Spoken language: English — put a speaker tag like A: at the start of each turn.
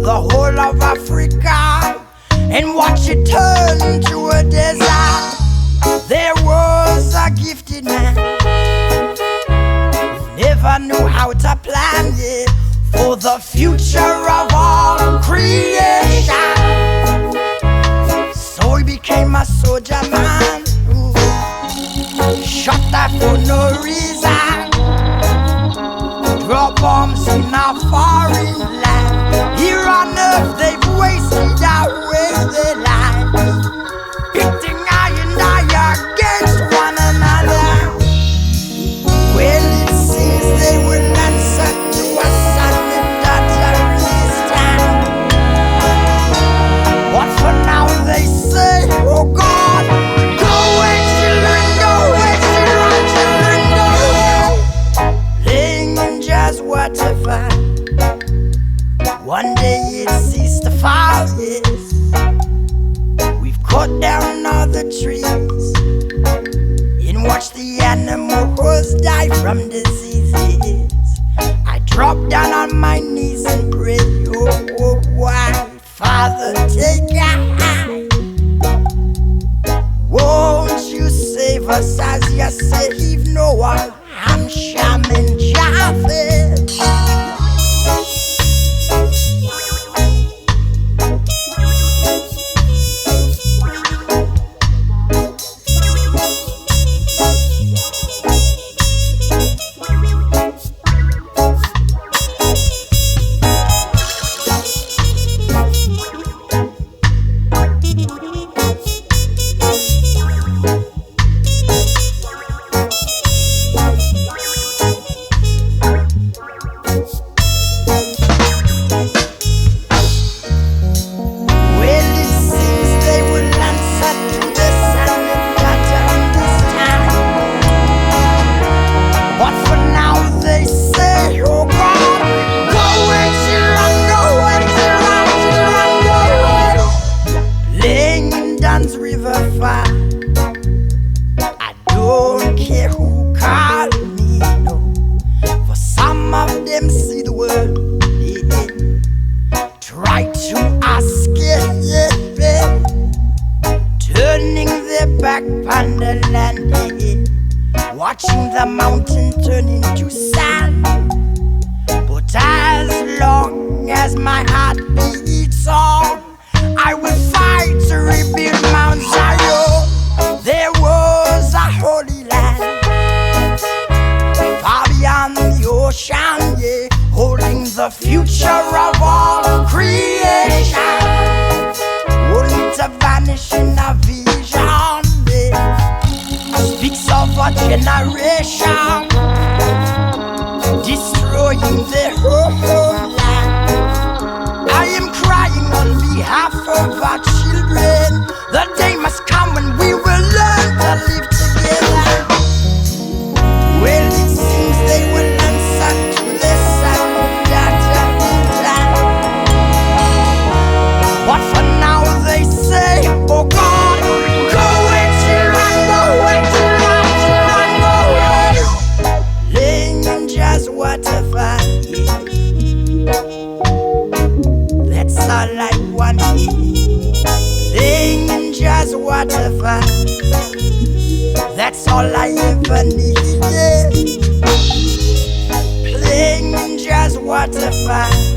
A: the whole of Africa and watch it turn to a desert. There was a gifted man who never knew how to plan it for the future of all creation. So he became a soldier man who shot that for no reason, drop bombs in a foreign land. Here on earth they've wasted away their lives, pitting eye and eye against one another. Well, it seems they will answer to us at the terrorist time. But for now they say, oh God, go away children, go away children, children, go away. Laying in just Waterfall, one day it ceased to fall, yes. We've cut down all the trees and watched the animals die from diseases. I dropped down on my knees and prayed, oh, oh, why, Father, take a hand. Won't you save us as you saved Noah, Ham, Shem, and Japheth? I don't care who called me, no. For some of them see the world, yeah. Try to escape, yeah. Turning their back on the land, yeah. Watching the mountain turn into sand. But as long as my heart beats on, I will fight to rebuild Mount Zion. There was a holy land far beyond the ocean, yeah, holding the future of all creation, only to vanish in a vision, yeah. Speaks of a generation destroying their whole land. I am crying on behalf of our children. The day must come when we will learn to live together. Well, it seems they will answer to the sound that but for now they say, oh God, go away children, go away children, children, go away. Laying in just Waterfall, that's all I want. Laying in just Waterfall, that's all I ever need. Playing in just Waterfall.